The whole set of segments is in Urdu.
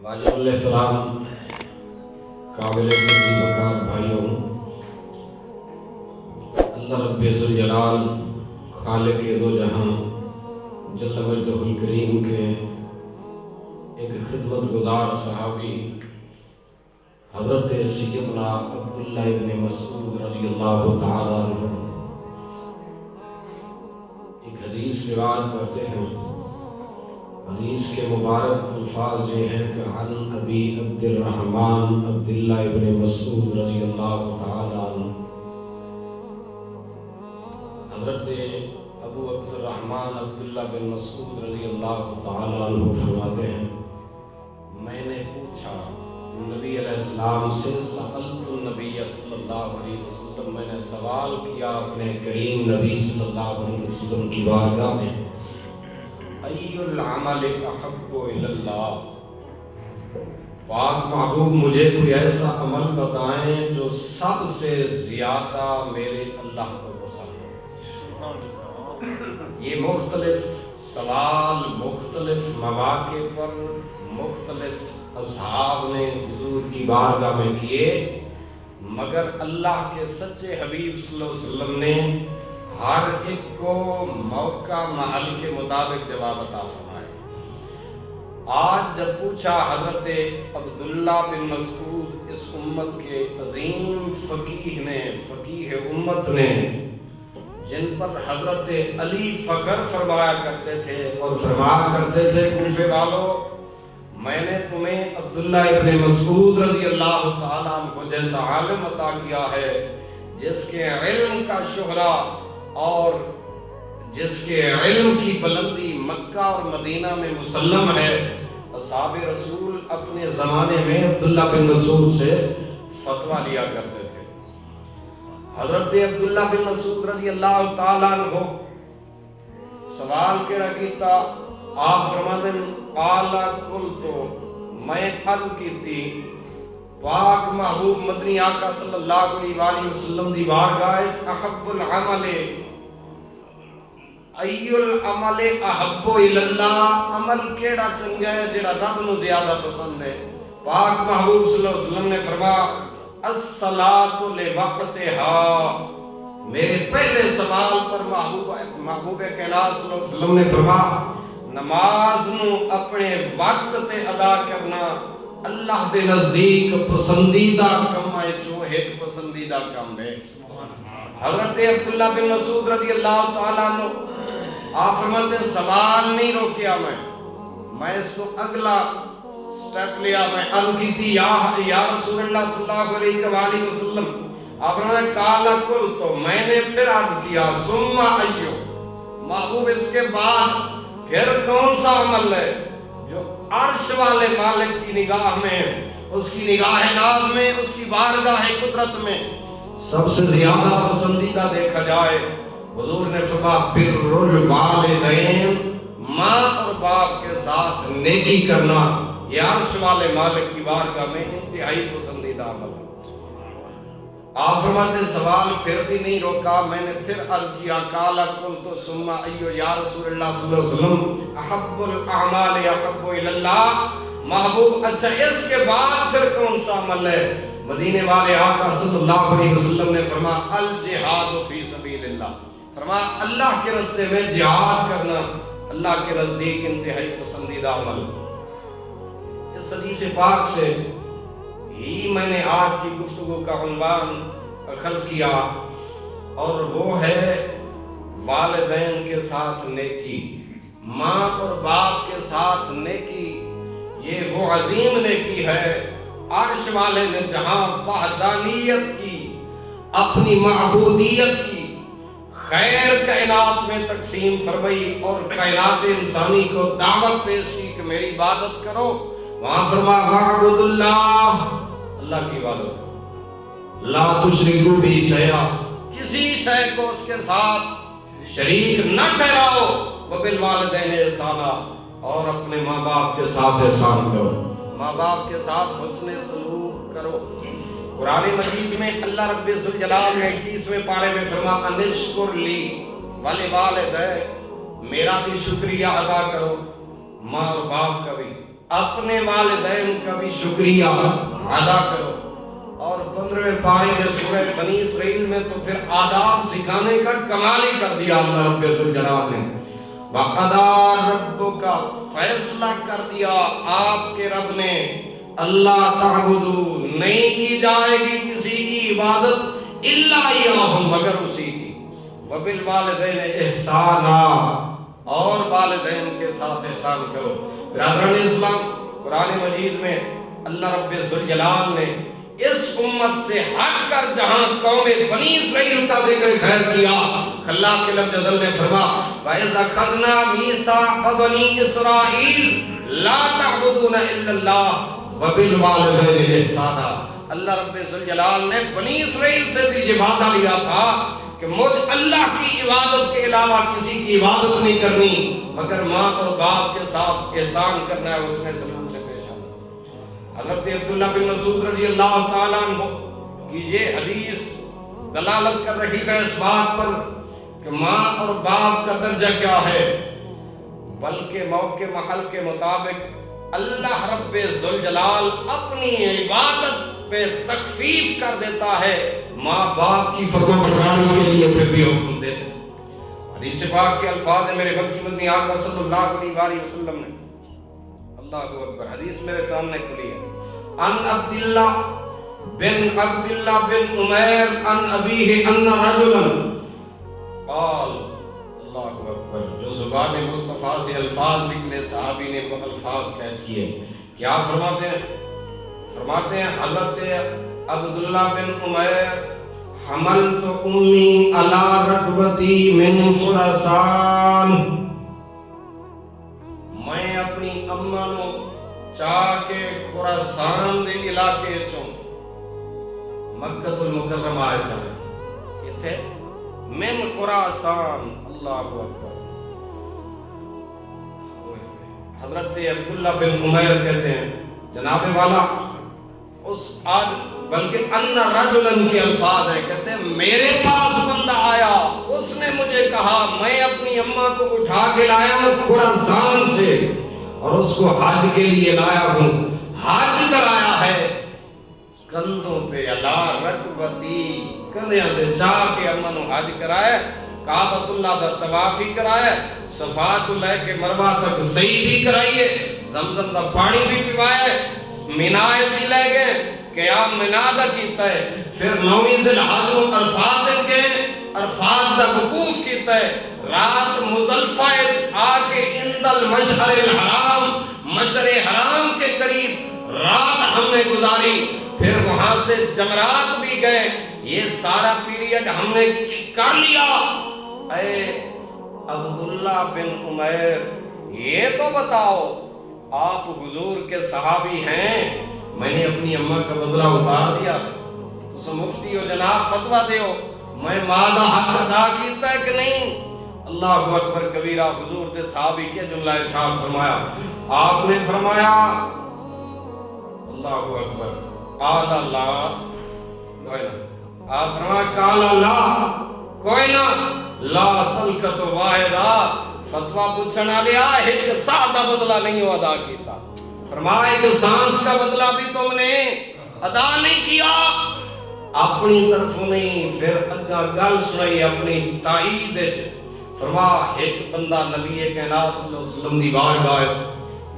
واجب الاحترام قابل وقار بھائیوں، اللہ رب ذوالجلال خالق دو جہاں جل مجدہ الکریم کے ایک خدمت گزار صحابی حضرت سیدنا عبداللہ ابن مسعود رضی اللہ تعالیٰ عنہ ایک حدیث روایت کرتے ہیں۔ حدیث کے مبارک الفاظ یہ ہیں کہ عن ابی عبد الرحمن عبداللہ ابن مسعود رضی اللہ تعالیٰ عنہ، حضرت ابو عبد الرحمن عبداللہ بن مسعود رضی اللہ تعالیٰ عنہ فرماتے ہیں، میں نے پوچھا نبی علیہ السلام سے، سألت النبی صلی اللہ علیہ وسلم، میں نے سوال کیا اپنے کریم نبی صلی اللہ علیہ وسلم کی بارگاہ میں، ای العمل احب الی اللہ، پاک محبوب مجھے کوئی ایسا عمل بتائیں جو سب سے زیادہ میرے اللہ کو پسند ہو۔ یہ مختلف سوال مختلف مواقع پر مختلف اصحاب نے حضور کی بارگاہ میں کیے، مگر اللہ کے سچے حبیب صلی اللہ علیہ وسلم نے ہر ایک کو موقع محل کے مطابق جواب عطا فرمائے۔ آج جب پوچھا حضرت عبداللہ بن مسعود، اس امت کے عظیم فقیہ نے، فقیہ امت نے، جن پر حضرت علی فخر فرمایا کرتے تھے اور فرمایا کرتے تھے کوفے والوں، میں نے تمہیں عبداللہ ابن مسعود رضی اللہ تعالیٰ عنہ کو جیسا عالم عطا کیا ہے جس کے علم کا شہرہ اور جس کے علم کی بلندی مکہ اور مدینہ میں مسلم ہے۔ اصحاب رسول اپنے زمانے میں عبداللہ بن مسعود سے فتویٰ لیا کرتے تھے۔ حضرت عبداللہ بن مسعود رضی اللہ تعالیٰ عنہ سوال کیڑا کیتا، آپ فرماتے ہیں قال قلتو، میں عرض کی تھی پاک محبوب مدنی آقا صلی اللہ علیہ وآلہ وسلم دی بارگاہ، احب العمل ای العمل احب الی اللہ، عمل کیڑا چنگا ہے جڑا رب نو زیادہ پسند ہے؟ پاک محبوب صلی اللہ علیہ وسلم نے فرمایا الصلاۃ لوقتہا، میرے پہلے سوال پر محبوب کائنات صلی اللہ علیہ وسلم نے فرمایا نماز نو اپنے وقت تے ادا کرنا اللہ دے نزدیک پسندیدہ کم ہے، جو ایک پسندیدہ کم ہے۔ حضرت عبداللہ بن مسعود رضی اللہ تعالیٰ عنہ آپ فرماتے ہیں سوال نہیں روکیا، میں اس کو اگلا سٹیپ لیا، میں عرض کی تھی یا رسول اللہ صلی اللہ علیہ وآلہ وسلم، آپ فرماتے ہیں قال قلت، میں نے پھر عرض کیا ثم ایو، محبوب اس کے بعد پھر کون سا عمل ہے جو عرش والے مالک کی نگاہ میں، اس کی نگاہ ناز میں، اس کی بارگاہ قدرت میں سب سے زیادہ پسندیدہ دیکھا جائے؟ حضور نے فرمایا بر الوالدین، ماں اور باپ کے ساتھ نیکی کرنا، یہ عرش والے مالک کی بارگاہ میں انتہائی پسندیدہ عمل ہے۔ آپ فرماتے سوال پھر بھی نہیں روکا، میں نے پھر عرض کیا قال قلت ثم ایو یا رسول اللہ صلی اللہ علیہ وسلم احب الاعمال احب الی اللہ، محبوب اچھا اس کے بعد پھر کون سا عمل ہے؟ مدینے والے آقا صلی اللہ علیہ وسلم نے فرمایا الجہاد فی سبیل اللہ، فرمایا اللہ کے راستے میں جہاد کرنا اللہ کے نزدیک انتہائی پسندیدہ عمل۔ اس حدیث پاک سے ہی میں نے آج کی گفتگو کا عنوان اخذ کیا، اور وہ ہے والدین کے ساتھ نیکی، ماں اور باپ کے ساتھ نیکی۔ یہ وہ عظیم نیکی ہے، عرش والے نے جہاں وحدانیت کی، اپنی معبودیت کی خیر کائنات میں تقسیم فرمائی اور کائنات انسانی کو دعوت پیش کی کہ میری عبادت کرو، وہاں فرمایا وَاعْبُدُ اللَّهَ، اللہ کی عبادت کرو، لا تشرکوا بہ شیئا، کسی شے کو اس کے ساتھ شریک نہ ٹھہراؤ، وبالوالدین احسانا، اور اپنے ماں باپ کے ساتھ احسان کرو، ماں باپ کے ساتھ حسن سلوک کرو۔ قرآن مجید میں اللہ رب ذوالجلال نے 21ویں پارے میں فرمایا انشکر لی ولوالدیک، میرا بھی شکریہ ادا کرو، ماں اور باپ کا بھی۔ اپنے والدین کا بھی شکریہ ادا کرو. اور 15ویں پارے میں سورہ بنی اسرائیل میں تو پھر آداب سکھانے کا کمال ہی کر دیا اللہ رب ذوالجلال نے. وَقَضَىٰ رَبُّكَ فیصلہ کر دیا آپ کے رب نے اللہ تعبدو نہیں کی جائے گی کسی کی عبادت الا اِیَّاهُ مگر اسی کی. وَبِالْوَالِدَيْنِ اِحْسَانًا اور والدین کے ساتھ احسان کرو. برادران اسلام قرآن مجید میں اللہ رب ذوالجلال نے اس امت سے ہٹ کر جہاں قوم بنی اسرائیل کا ذکر خیر کیا اللہ کے رب جل نے فرما وَإِذْ أَخَذْنَا مِيثَاقَ بَنِي إِسْرَائِيلَ لَا تَعْبُدُونَ إِلَّا اللَّهَ وَبِالْوَالِدَيْنِ إِحْسَانًا. اللہ رب ذوالجلال نے بنی اسرائیل سے بھی یہ وعدہ لیا تھا کہ مجھ اللہ کی عبادت کے علاوہ کسی کی عبادت نہیں کرنی مگر ماں اور باپ کے ساتھ احسان کرنا ہے. اس نے سلوک سے پیش آنا. حضرت عبداللہ بن مسعود رضی اللہ تعالیٰ عنہ کی یہ حدیث دلالت کر رہی ہے اس بات پر کہ ماں اور باپ کا درجہ کیا ہے، بلکہ موقع محل کے مطابق اللہ رب ذوالجلال اپنی عبادت پہ تخفیف کر دیتا ہے، ماں باپ کی فرمانبرداری کے لیے پھر بھی حکم دیتے ہیں. حدیث پاک کے الفاظ ہیں میرے مکی مدنی آقا صلی اللہ علیہ وسلم نے. اللہ اکبر. حدیث میرے سامنے کھلی ہے. ان عبداللہ بن عمیر ان ابیہ ان رجلا قال. اللہ اکبر. جو زبان مصطفیٰ سے الفاظ نکلے صحابی نے وہ الفاظ قید کیے. کیا فرماتے ہیں؟ فرماتے ہیں حضرت عبداللہ بن عمیر حملت امی علی رکبتی من خراسان. میں اپنی اماں نو چاہ کے خراسان دے علاقے چوں مکہ المکرمہ آئے چاہے اتھے من خراسان. اللہ اکبر. حضرت عبداللہ بن عمیر کہتے ہیں جناب والا اس آج بلکہ ان رجلن کے الفاظ ہیں، کہتے ہیں میرے پاس بندہ آیا، اس نے مجھے کہا میں اپنی اماں کو اٹھا کے لایا ہوں خراسان سے اور اس کو حج کے لیے لایا ہوں، حج کرایا ہے کندھوں پہ اللہ رکبتی کندھیاں دے جا کے اماں نو حج کرایا، کعبۃ اللہ دا طواف ہی کرایا، صفا تو لے کے مروہ تک سعی بھی کرائیے، زمزم دا پانی بھی پوایا، منائے چی لے گئے قیام منادہ کیتا ہے، پھر 9ویں ذی الحجہ نو عرفات گئے، عرفات دا وقوف کیتا ہے، رات مزدلفہ آ کے عند المشعر الحرام مشعر حرام کے قریب رات ہم نے گزاری، پھر وہاں سے جمرات بھی گئے. یہ سارا پیریڈ ہم نے کر لیا. اے عبداللہ بن عمیر یہ تو بتاؤ آپ حضور کے صحابی ہیں، میں نے اپنی اماں کا بدلہ اتار دیا تو سو مفتی ہو جناب فتویٰ دیو میں مالا حق ادا کیتا ہے کہ نہیں. اللہ اکبر کبیرہ. حضور دے صحابی کے جملہ ارشاد فرمایا، آپ نے فرمایا اللہ اکبر قال اللہ کوئی نہ، آپ فرمایا قال اللہ کوئی نہ لا تلکت واحدہ، فتویٰ پوچھنا لیا ایک سا دا بدلہ نہیں ہو ادا کیتا. فرمایا ایک سانس کا بدلہ بھی تم نے ادا نہیں کیا، اپنی طرفوں نہیں. پھر اگا گل سنائی اپنی تائید. فرمایا ایک بندہ نبی کائنات صلی اللہ علیہ وسلم دی بارگاہ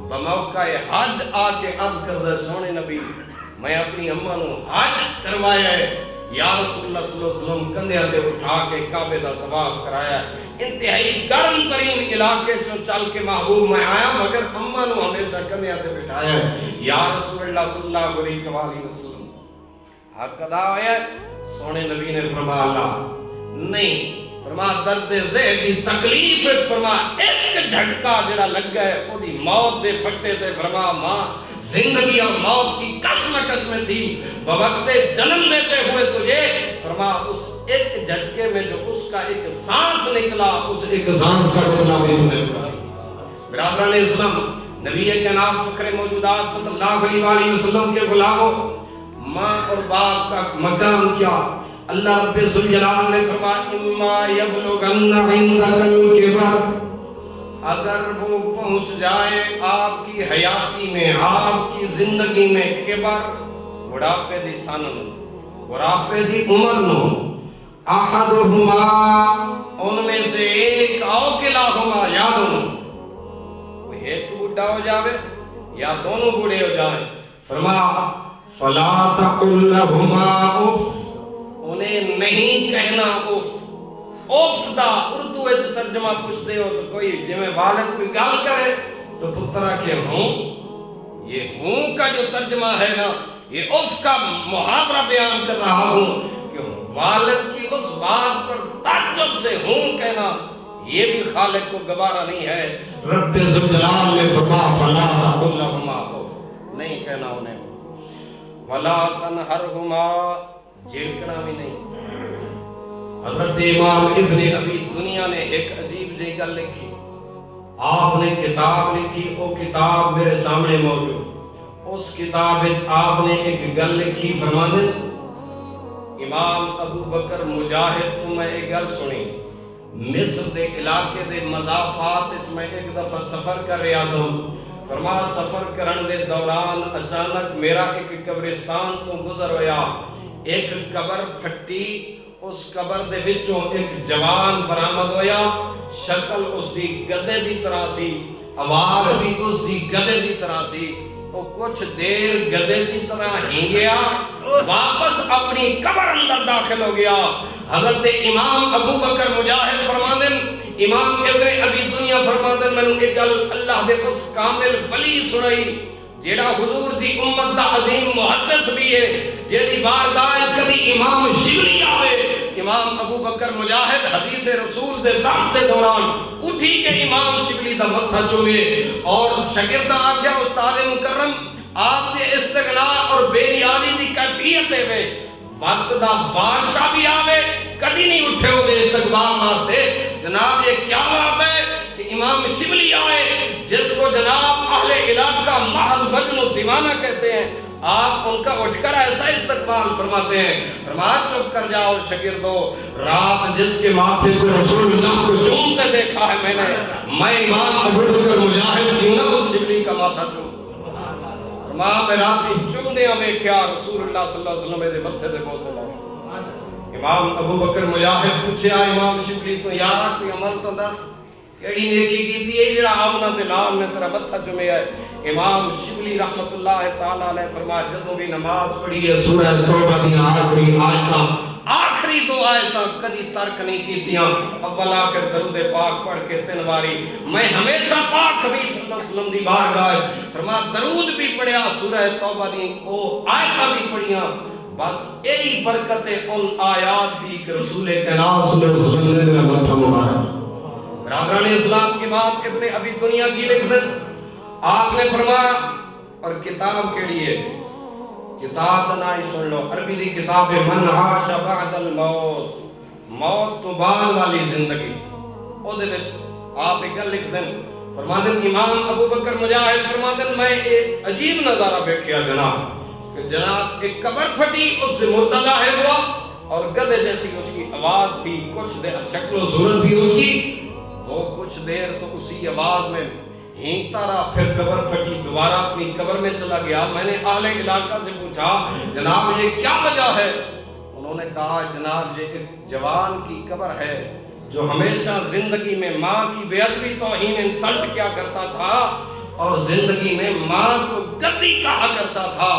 بموقع حج آ کے عرض کردہ سونے نبی میں اپنی اماں نو حج کروایا ہے، یا رسول اللہ صلی اللہ علیہ وسلم کندھیاں تے اٹھا کے کعبے دا طواف کرایا، انتہائی گرم ترین علاقے چوں چل کے محبوب میں آیا مگر اماں نو ہمیشہ کندھیاں تے بٹھایا، یا رسول اللہ صلی اللہ علیہ وسلم حق ادا ہویا. سونے نبی نے فرمایا اللہ نہیں، فرمایا درد ذہن کی تکلیف فرمایا ایک جھٹکا جڑا لگ گیا ہے وہ دی موت دے پھٹے تے. فرمایا ماں زندگی اور موت کی کشمکش میں تھی، بوقت جنم دیتے ہوئے تجھے فرمایا اس ایک جھٹکے میں جو اس کا ایک سانس نکلا اس ایک سانس کا بدلہ بھی تمہیں پڑا. برادران اسلام نبی کائنات فخر موجودات صلی اللہ علیہ وسلم کے غلاموں ماں اور باپ کا مقام کیا. اللہ رب ذوالجلال نے فرمایا اما یبلغن عندک الکبر اگر وہ پہنچ جائے آپ کی حیاتی میں، آپ کی زندگی میں کبر، بڑھاپے دی سن، بڑھاپے دی عمر نو، احدہما ان میں سے ایک او کلاہما یا دونوں، کوئی ایک بوڑھا ہو جاوے یا دونوں بوڑھے ہو جائیں، فرمایا فلا تقل لہما اف، انہیں نہیں کہنا اف۔ اف دا اردو وچ ترجمہ پوچھتے ہو تو کوئی جویں والد کوئی گل کرے تو پترا کہ ہوں، یہ ہوں کا جو ترجمہ ہے نا، یہ اف کا محاورہ بیان کر رہا ہوں کہ والد کی اس بات پر تعجب سے ہوں کہنا یہ بھی خالق کو گوارا نہیں ہے۔ رب ذوالجلال نے فرمایا فلا تقل لہما اف، نہیں کہنا انہیں، ولا تنہرہما، جھڑکنا بھی نہیں۔ حضرت امام ابن ابی دنیا نے ایک عجیب جی گل لکھی، آپ نے کتاب لکھی، وہ کتاب میرے سامنے موجود، اس کتاب وچ آپ نے ایک گل لکھی، فرمانے امام ابو بکر مجاہد تو میں ایک گل سنی، مصر دے علاقے دے مضافات اس میں ایک دفعہ سفر کر رہا سوں، فرما سفر کرن دے دوران اچانک میرا ایک قبرستان تو گزر ہویا، ایک قبر پھٹی، اس قبر دے وچوں ایک جوان برآمد ہویا، شکل اس دی گدے دی طرح سی، آواز بھی اس دی گدے دی طرح سی، وہ کچھ دیر گدے کی طرح ہی گیا، واپس اپنی قبر اندر داخل ہو گیا۔ حضرت امام ابو بکر مجاہد فرماندن، امام ابن ابی دنیا فرماندن، میں نے ایک گل اللہ دے اس کامل ولی سنائی جیڑا حضور دی امت دا عظیم محدث بھی ہے، جیڑی بارگاہ کبھی امام شبلی آئے، امام ابو بکر مجاہد حدیث رسول دے درس دے دوران اٹھی کہ امام شبلی دا متھا چومے اور شاگردہ آکھیا استاد مکرم آپ دے استغنا اور بے نیازی دی کیفیت ہے، وقت دا بادشاہ بھی آوے کدی نہیں اٹھے ہو دے استقبال واسطے، جناب یہ کیا بات ہے کہ امام شبلی آئے جس کو جناب اہل علاقہ محض مجنون و دیوانہ کہتے ہیں، آپ ان کا اٹھ کر ایسا استقبال فرماتے ہیں، فرمایا چپ کر جاؤ شاگردو، رات جس کے ماتھے کو رسول اللہ کو چومتے دیکھا ہے میں امام ابو بکر مجاہد کیوں نہ اس شبلی کا ماتھا چوم، فرمایا میں راتی چوم دیاں دیکھیا رسول اللہ صلی اللہ علیہ وسلم دے متھے دے بوسے لگے۔ امام ابو بکر مجاہد پوچھیا امام شبلی تو یارا کوئی عمل تو دس، کیڑی نیکی کیتی ہے جڑا آمنہ دے لال نے تیرا متھا چومیا ہے؟ امام شبلی رحمت اللہ تعالیٰ علیہ فرمایا جدوں بھی نماز پڑھی ہے سورہ توبہ دی آخری آیتاں، آخری دو آیتاں کدی ترک نہیں کیتیاں، اول آخر درود پاک پڑھ کے 3 باری، میں ہمیشہ پاک حبیب صلی اللہ علیہ وسلم دی بارگاہ فرمایا درود بھی پڑھیا، سورہ توبہ دی او آیتاں بھی پڑھیاں، بس یہی برکت ان آیات دی کہ رسول کائنات صلی اللہ علیہ وسلم نے میرا متھا مبارک۔ برادران اسلام امام ابن ابی دنیا کی لکھ دن، آپ نے فرمایا اور کتاب کیڑی ہے؟ کتاب دا نام سن لو، عربی دی کتاب ہے من عاش بعد الموت، موت تو بعد والی زندگی، او دے وچ آپ ایک گل لکھ دن، فرمادن امام ابو بکر مجاہد فرمادن میں ایک عجیب نظارہ دیکھیا جناب، کہ جناب ایک قبر پھٹی اس سے مردہ ظاہر ہوا اور گدے جیسی اس کی آواز تھی، کچھ دیر شکل و صورت بھی اس کی، وہ کچھ دیر تو اسی آواز میں ہینگتا رہا، پھر قبر پھٹی، دوبارہ اپنی قبر میں چلا گیا۔ میں نے اہل علاقہ سے پوچھا جناب یہ کیا وجہ ہے؟ انہوں نے کہا جناب یہ ایک جوان کی قبر ہے جو ہمیشہ زندگی میں ماں کی بے ادبی توہین انسلٹ کیا کرتا تھا اور زندگی میں ماں کو گدی کہا کرتا تھا،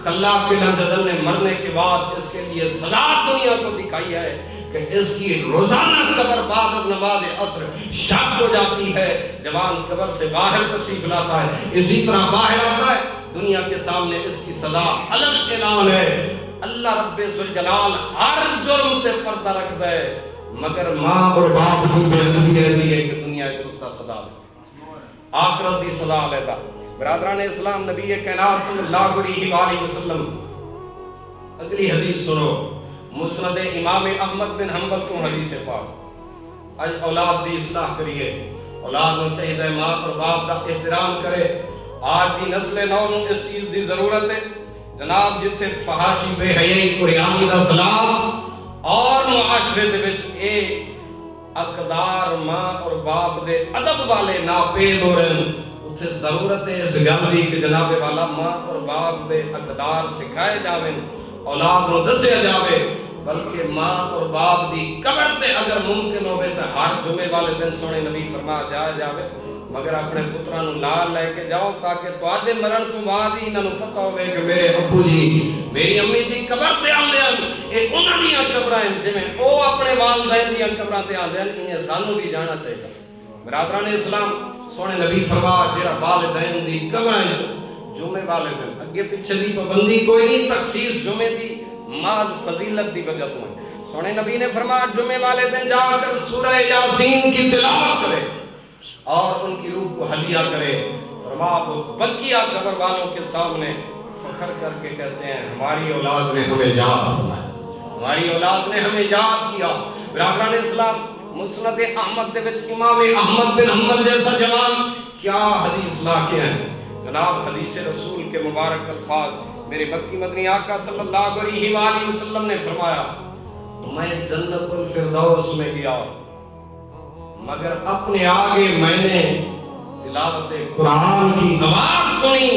خلاق کے لنجدل نے مرنے کے بعد اس کے لیے سزا دنیا کو دکھائی ہے کہ اس کی روزانہ قبر بعد نماز عصر شک ہو جاتی ہے، جوان قبر سے باہر تشریف لاتا ہے، اسی طرح باہر آتا ہے، دنیا کے سامنے اس کی سزا الگ اعلان ہے۔ اللہ رب ذوالجلال ہر جرم تے پردہ رکھ دے، مگر ماں اور باپ کی بے ادبی ایسی ہے کہ دنیا تے اس کا سزا ہے، آخرت دی سزا لیتا۔ برادران اسلام نبی کائنات صلی اللہ علیہ وآلہ وسلم، اگلی حدیث سنو، مسند امام احمد بن حنبل تو حدیث پاک، آج اولاد دی اصلاح کریے، اولاد نو چاہیے ماں اور باپ دا احترام کرے، آج دی نسل نو نو اس چیز دی ضرورت ہے، جناب جتھے فحاشی بے حیائی قریانی دا سلام اور معاشرے دے وچ اے اقدار ماں اور باپ دے ادب والے ناپید ہو رہے ہیں، اتھے ضرورت ہے اس گل دی کہ جناب والا ماں اور باپ دے اقدار سکھائے جاویں، اولاد نو دسیا جاوے، بلکہ ماں اور باپ دی قبر تے اگر ممکن ہوئے تو ہر جمعے والے دن سونے نبی فرما جایا جاوے، مگر اپنے پتران نو لال لے کے جاؤ تاکہ تواڈے مرن تو بعد ہی انہاں نو پتہ ہوے کہ میرے ابو جی میری امی جی قبر تے آندے ہیں، اے انہاں دیاں قبراں ہیں، جویں او اپنے والدین دیاں قبراں تے آندے ہیں، انہیں سانوں بھی جانا چاہیے۔ برادران اسلام، سونے نبی فرما جڑا والدین دی قبراں جمعے والے دن، اگے پیچھے دی پابندی کوئی نہیں، تخصیص جمعے دی محض فضیلت دی وجہ تو ہے۔ سونے نبی نے فرمایا جمعے والے دن جا کر سورہ یاسین کی تلاوت کرے اور ان کی روح کو ہدیہ کرے۔ فرمایا وہ بقیہ قبر والوں کے سامنے فخر کر کے کہتے ہیں ہماری اولاد نے ہمیں یاد فرمایا، ہماری اولاد نے ہمیں یاد کیا۔ برادران اسلام، مسند احمد دے وچ امام احمد بن حنبل جیسا جوان کیا حدیث لا کے ہیں، جناب حدیث رسول کے مبارک الفاظ، میرے مکی مدنی آقا صلی اللہ علیہ وآلہ وسلم نے فرمایا میں جنت الفردوس میں گیا مگر اپنے آگے میں نے تلاوت قرآن کی آواز سنی،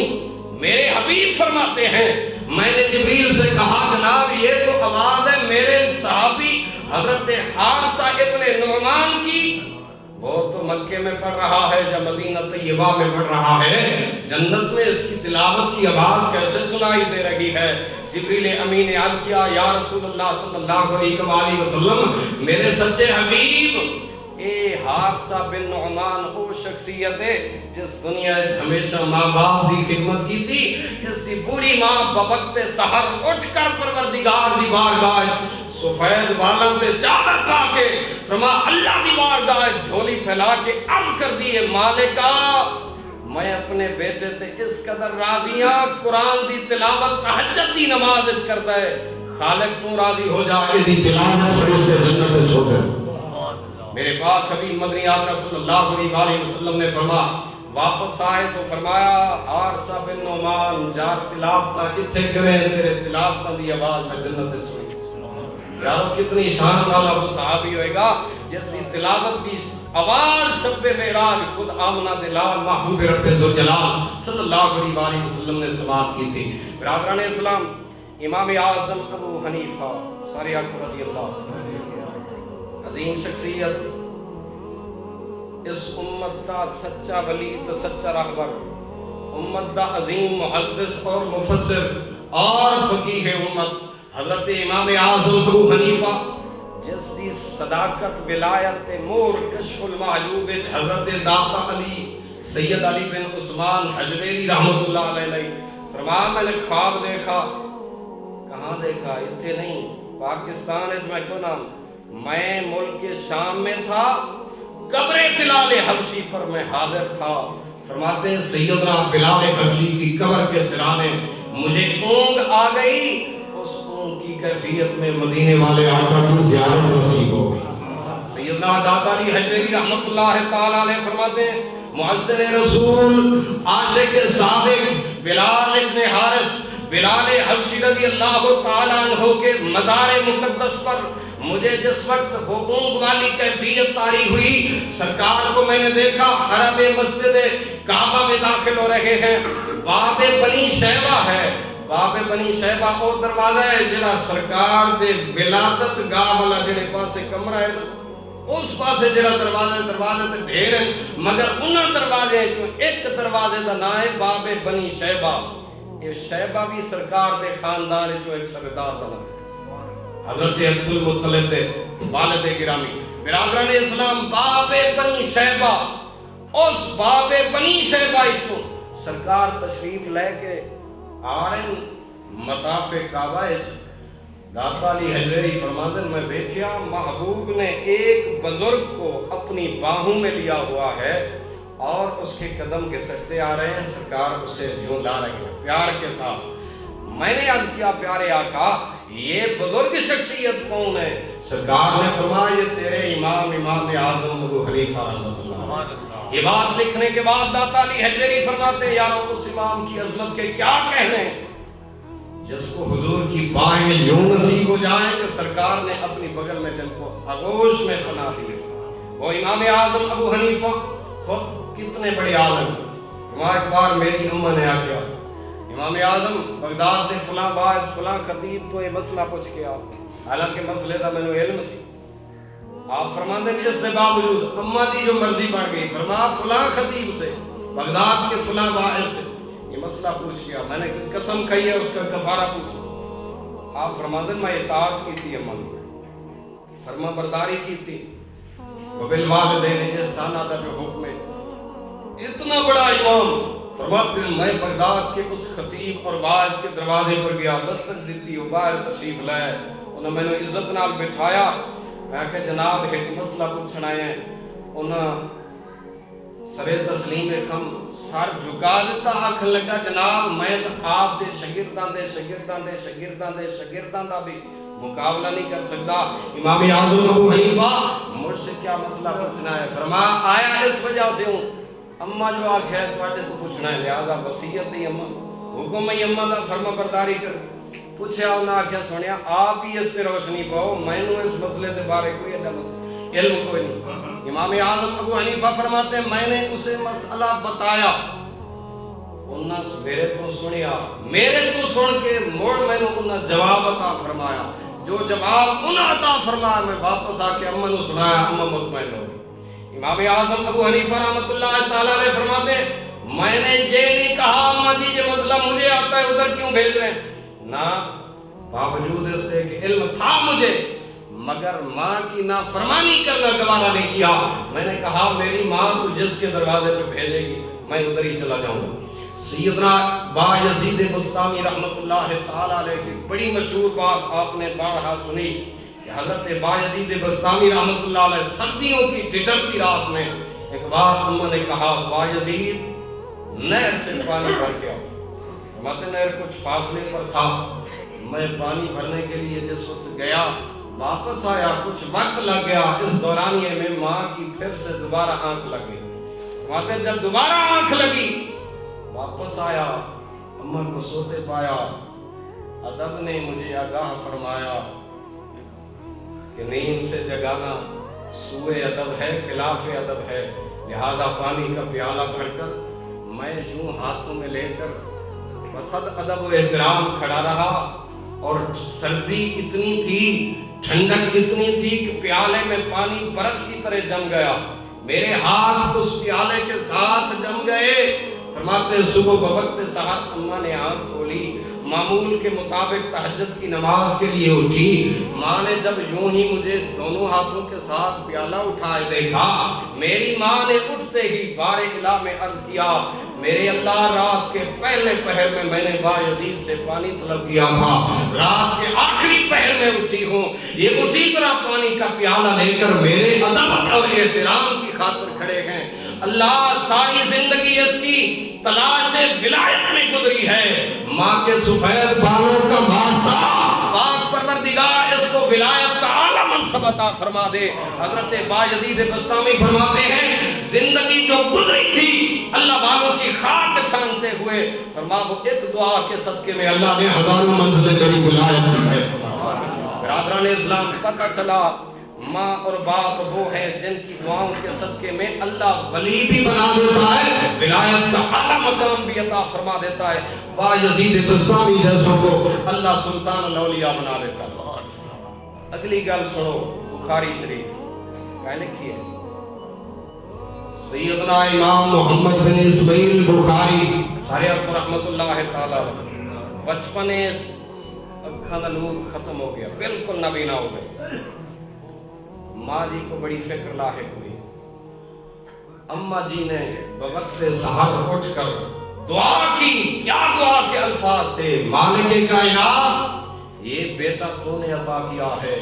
میرے حبیب فرماتے ہیں میں نے جبریل سے کہا جناب یہ تو آواز ہے میرے صحابی حضرت حارثہ ابن نعمان کی، وہ تو مکے میں پڑھ رہا ہے یا مدینہ طیبہ میں پڑھ رہا ہے، جنت میں اس کی تلاوت کی آواز کیسے سنائی دے رہی ہے؟ جبریل امین نے عرض کیا یا رسول اللہ صلی اللہ علیہ وآلہ وسلم میرے سچے حبیب، اے حارثہ بن نعمان وہ شخصیت ہے جس دنیا ہمیشہ ماں باپ دی خدمت کی تھی، جس کی بوڑھی ماں بوقت سحر اٹھ کر پروردگار دی بارگاہ سفید والاں تے چادر پا کے فرما اللہ دی بارگاہ جھولی پھیلا کے عرض کر دیے مالکا میں اپنے بیٹے تے اس قدر راضیاں، قرآن دی تلاوت تہجد دی نماز اچ کرتا ہے، خالق تو راضی ہو جا کے دی تلاوت فرشتے جنت اچ ہوتے ہیں۔ میرے پاک حبیب مدنی آقا صلی اللہ علیہ وسلم نے فرمایا واپس آئے تو فرمایا حارثہ بن نعمان جار تلاوتہ اتھے کریں تیرے تلاوتہ دی آواز میں جنت سے سنی۔ یارو کتنی شان والا وہ صحابی ہوئے گا جس کی تلاوت دی آواز شب معراج خود آمنہ دلال محبوب رب ذوالجلال صلی اللہ علیہ وسلم نے سماعت کی تھی۔ برادران اسلام، امام اعظم ابو حنیفہ ساری آنکھ رضی اللہ عظیم شخصیت، اس امت دا سچا ولی تو سچا راہبر، امت دا عظیم محدث اور مفسر اور فقیہ امت حضرت امام اعظم ابو حنیفہ جس دی صداقت ولایت مور کشف المعجوب حضرت داتا علی سید علی بن عثمان حجویری رحمت اللہ علیہ فرمایا میں نے خواب دیکھا، کہاں دیکھا؟ اتھے نہیں، پاکستان ہے میں کیوں نام، میں ملک شام میں تھا، قبر بلال حبشی پر میں حاضر تھا۔ فرماتے ہیں سیدنا بلال حبشی کی قبر کے سرانے مجھے اونگ آ گئی، اس اونگ کی کیفیت میں مدینے والے آقا کی زیارت نصیب ہو گئی۔ سیدنا داتا علی حجویری رحمت اللہ تعالیٰ علیہ فرماتے ہیں محسن رسول عاشق صادق بلال ابن حارث بلال حبشی رضی اللہ تعالیٰ عنہ کے مزار مقدس پر مجھے جس وقت وہ اونگ والی کیفیت طاری ہوئی، سرکار کو میں نے دیکھا حرم مسجد کعبہ میں داخل ہو رہے ہیں، باب بنی شیبہ ہے، باب بنی شیبہ اور دروازہ ہے جڑا سرکار دے ولادت گاہ والا جڑے پاسے کمرہ ہے اس پاسے جڑا دروازے تے ڈھیر ہیں، مگر انہاں دروازے چوں ایک دروازے دا نام ہے باب بنی شیبہ۔ یہ شیبہ بھی سرکار دے خاندان چوں ایک سردار دا نام حضرت عبد المطلب دے والد گرامی۔ برادران اسلام، باب بنی شیبہ، اس باب بنی شیبہ چوں سرکار تشریف لے کے آ رہے ہیں مطاف کعبہ وچ۔ داتا علی حجویری فرماتے ہیں میں دیکھیا محبوب نے ایک بزرگ کو اپنی باہوں میں لیا ہوا ہے اور اس کے قدم گھسٹتے آ رہے ہیں، سرکار اسے یوں لا رہے ہیں پیار کے ساتھ۔ میں نے عرض کیا پیارے آقا یہ بزرگ شخصیت کون ہے؟ سرکار نے فرمایا یہ تیرے امام اعظم ابو حنیفہ رحمۃ اللہ۔ یہ بات لکھنے کے بعد داتا علی حجویری فرماتے ہیں یارو اس امام کی عظمت کے کیا کہنے، جس کو حضور کی باہیں یوں نصیب ہو جائیں کہ سرکار نے اپنی بغل میں جن کو آغوش میں پناہ دی۔ وہ امام اعظم ابو حنیفہ خود کتنے بڑے عالم. وہاں ایک بار میری اماں نے آکیا امام اعظم بغداد دے فلاں باز فلاں خطیب تو یہ مسئلہ پوچھ کے آؤ. حالانکہ مسئلے دا مینوں علم سی. آپ فرماندے ہیں اس کے باوجود اماں دی جو مرضی بن گئی, فرما فلاں خطیب سے بغداد کے فلاں باز سے یہ مسئلہ پوچھ گیا, میں نے قسم کہی ہے اس کا کفارہ پوچھو. آپ فرماندے میں اطاعت کی تھی اماں نے, فرما برداری کی تھی. وبالوالدین احسانا دا جو حکم ہے, اتنا بڑا امام فرماتے ہیں میں بغداد کے اس خطیب اور واعظ کے دروازے پر گیا, دستک دیتی, وہ باہر تشریف لائے, انہوں نے میں عزت نال بٹھایا. میں کہ جناب ایک مسئلہ پوچھنا ہے. انہوں سرے تسلیم خم سر جھکا دیتا, آکھن لگا جناب میں آپ دے شاگرداں دے شاگرداں دے شاگرداں دے شاگرداں دا بھی مقابلہ نہیں کر سکتا. امام اعظم ابو حنیفہ مجھ سے کیا مسئلہ پوچھنا ہے؟ فرما آیا اس وجہ سے ہوں اماں جو آکھے ہے تواڈے تو پوچھنا ہے, لہذا وصیت ہی اماں حکم ہے اماں دا فرما برداری کر. پوچھا انہاں آکھیا سنیا آپ ہی اس تے روشنی پاؤ, مینوں اس مسئلے دے بارے کوئی ایڈا علم کوئی نہیں. امام اعظم ابو حنیفہ فرماتے ہیں میں نے اسے مسئلہ بتایا, انہاں میرے تو سنیا, میرے تو سن کے موڑ میں نے انہاں جواب عطا فرمایا. جو جواب انہاں عطا فرمایا میں واپس آ کے اماں نو سنایا, اماں مطمئن ہو گئی. امام اعظم ابو حنیفہ رحمۃ اللہ تعالی علیہ فرماتے ہیں میں نے یہ نہیں کہا اماں جی یہ مسئلہ مجھے آتا ہے ادھر کیوں بھیج رہے ہیں, نہ باوجود اس کے کہ علم تھا مجھے, مگر ماں کی نافرمانی کرنا گوارا نہیں کیا. میں نے کہا میری ماں تو جس کے دروازے پہ بھیجے گی میں ادھر ہی چلا جاؤں گا. سیدنا بایزید بستامی رحمۃ اللہ تعالی علیہ کی بڑی مشہور بات آپ نے بارہا سنی کہ حضرت بایزید بستامی رحمۃ اللہ علیہ سردیوں کی ٹھٹرتی رات میں ایک بار انہوں نے کہا بایزید نہر سے پانی بھر کے آؤ. فرماتے نہر کچھ فاصلے پر تھا, میں پانی بھرنے کے لیے جس وقت گیا واپس آیا کچھ وقت لگ گیا. اس دورانیے میں ماں کی پھر سے دوبارہ آنکھ لگ گئی. فرماتے ہیں جب دوبارہ آنکھ لگی واپس آیا اماں کو سوتے پایا. ادب نے مجھے آگاہ فرمایا کہ نیند سے جگانا سوئے ادب ہے, خلاف ادب ہے, لہذا پانی کا پیالہ بھر کر میں یوں ہاتھوں میں لے کر بصد ادب و احترام کھڑا رہا. اور سردی اتنی تھی, ٹھنڈک اتنی تھی کہ پیالے میں پانی برف کی طرح جم گیا, میرے ہاتھ اس پیالے کے ساتھ جم گئے. فرماتے صبح بوقت سحر اماں نے آنکھ کھولی, معمول کے مطابق تہجد کی نماز کے لیے اٹھی. ماں نے جب یوں ہی مجھے دونوں ہاتھوں کے ساتھ پیالہ اٹھائے دیکھا, میری ماں نے اٹھتے ہی بار الہ میں عرض کیا میرے اللہ رات کے پہلے پہر میں نے بایزید سے پانی طلب کیا تھا, رات کے آخری پہر میں اٹھی ہوں, یہ اسی طرح پانی کا پیالہ لے کر میرے ادب اور احترام کی خاطر کھڑے ہیں. اللہ ساری زندگی اس کی تلاش ولایت میں گزری ہے, ماں کے سفید بالوں کا واسطہ پاک پروردگار اس کو ولایت کا اعلیٰ منصب عطا فرما دے. حضرت بایزید بستامی فرماتے ہیں زندگی جو گزری تھی اللہ والوں کی خاک چھانتے ہوئے, فرما وہ ایک دعا کے صدقے میں اللہ نے ہزاروں منزلیں تیری ولایت میں. برادران اسلام پتہ چلا ماں اور باپ وہ ہیں جن کی دعاؤں کے صدقے میں اللہ ولی بھی بنا دیتا ہے, ولایت کا اعلیٰ مقام بھی عطا فرما دیتا ہے. بایزید بستامی جیسوں کو اللہ سلطان الاولیاء بنا دیتا ہے. اگلی گل سنو, بخاری شریف کہہ لکھی ہے سیدنا امام محمد بن اسماعیل بخاری سارے آپ رحمت اللہ تعالی بچپنے اکھاں دا نور ختم ہو گیا, بالکل نابینا ہو گئے. ماں جی کو بڑی فکر لاحق ہوئی. اماں جی نے بوقت سحر اٹھ کر دعا کی. کیا دعا کے الفاظ تھے؟ مالک کائنات یہ بیٹا تو نے عطا کیا ہے,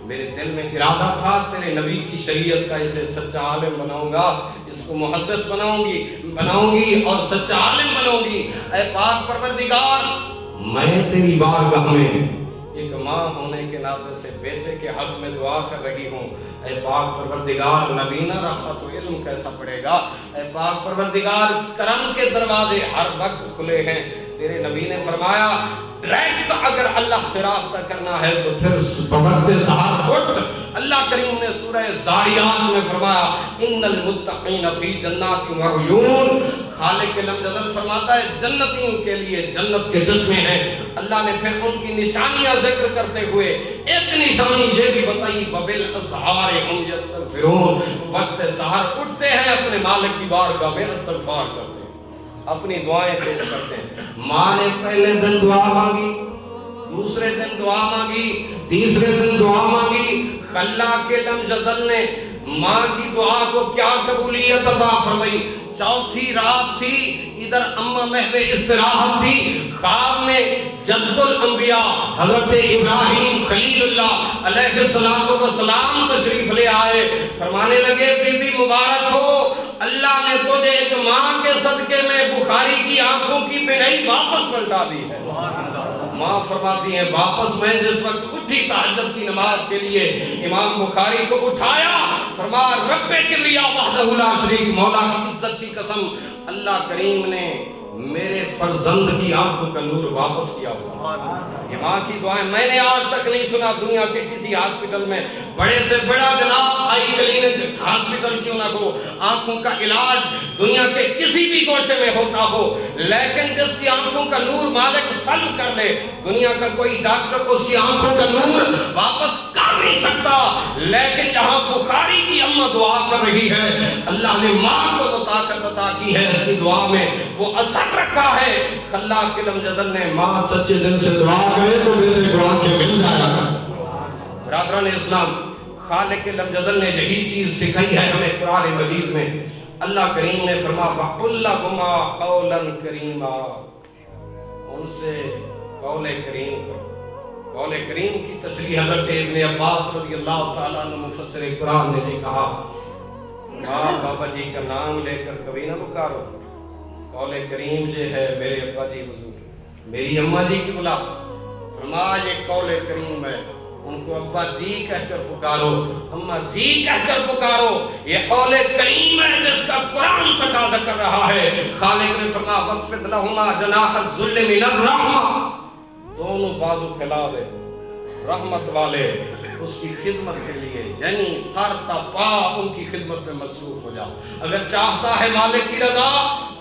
میرے دل میں ارادہ تھا تیرے نبی کی شریعت کا اسے سچا عالم بناؤں گا, اس کو محدث بناؤں گی اور سچا عالم بناؤں گی. اے پاک پروردگار میں تیری بارگاہ میں ایک ماں ہونے کے ناطے سے بیٹے کے حق میں دعا کر رہی ہوں. اے پاک پروردگار نبی نہ رہا تو علم کیسا پڑے گا. اے پاک پروردگار کرم کے دروازے ہر وقت کھلے ہیں, تیرے نبی نے فرمایا ڈائریکٹ اگر اللہ سے رابطہ کرنا ہے تو پھر بوقت سحر اٹھ. اللہ کریم نے سورہ زاریات میں فرمایا ان المتقین فی جنات و عیون. خالق لم یزل فرماتا ہے جنتیوں کے لیے جنت کے چشمے ہیں. اللہ نے پھر ان کی نشانیاں ذکر کرتے ہوئے ایک نشانی یہ بھی بتائی وبالاسحار هم یستغفرون. وقت سحر اٹھتے ہیں اپنے مالک کی بارگاہ میں استغفار کرتے ہیں, اپنی دعائیں پیش کرتے ہیں. ماں نے پہلے دن دعا مانگی, دوسرے دن دعا مانگی, تیسرے دن دعا مانگی. خلاق لم یزل نے ماں کی دعا کو کیا قبولیت عطا فرمائی. چوتھی رات تھی, ادھر اماں محض استراحت تھی. خواب میں جد الانبیاء حضرت ابراہیم خلیل اللہ علیہ السلام تشریف لے آئے. فرمانے لگے بی بی مبارک ہو, اللہ نے تجھے ایک ماں کے صدقے میں بخاری کی آنکھوں کی بینائی واپس پلٹا دی ہے. ماں فرماتی ہیں واپس میں جس وقت اٹھی تہجد کی نماز کے لیے امام بخاری کو اٹھایا, فرمایا رب کبریا وحدہ لا شریک, مولا کی عزت کی قسم اللہ کریم نے میرے فرزند کی آنکھوں کا نور واپس کیا ہوا. یہ ماں کی دعائیں میں نے آج تک نہیں سنا دنیا کے کسی ہاسپٹل میں, بڑے سے بڑا جناب آئی کلینک ہاسپٹل کیوں نہ ہو, آنکھوں کا علاج دنیا کے کسی بھی گوشے میں ہوتا ہو, لیکن جس کی آنکھوں کا نور مالک سلب کر لے, دنیا کا کوئی ڈاکٹر اس کی آنکھوں کا نور واپس کر نہیں سکتا. لیکن جہاں بخاری کی اماں دعا کر رہی ہے, اللہ نے ماں کو وہ طاقت عطا کی ہے, اس کی دعا میں وہ اثر رکھا ہے. خلاق لم یزل نے ماں سچے دل سے دعا کرے تو بیٹے قرآن کے مل جائے گا. برادران اسلام, خالق لم یزل نے یہی چیز سکھائی ہے ہمیں قرآن مجید میں. اللہ کریم نے فرمایا وَقُلْ لَهُمَا قَوْلًا كَرِيمًا, ان سے قول کریم کرو. قول کریم کی تشریح حضرت ابن عباس رضی اللہ تعالیٰ عنہ مفسر قرآن نے بھی کہا ماں بابا جی کا نام لے کر کبھی نہ پکارو. قول کریم جو ہے میرے ابا جی حضور, میری اماں جی کی بلا, فرمایا یہ قول کریم ہے, ان کو ابا جی کہہ کر پکارو, اماں جی کہہ کر پکارو. یہ قول کریم ہے جس کا قرآن تقاضا کر رہا ہے. خالق نے فرمایا وَخْفِضْ لَهُمَا جَنَاحَ الذُّلِّ مِنَ الرَّحْمَةِ, دونوں بازو پھیلا دے رحمت والے اس کی خدمت کے لیے, یعنی سر تا پا ان کی خدمت میں مصروف ہو جاؤ. اگر چاہتا ہے مالک کی رضا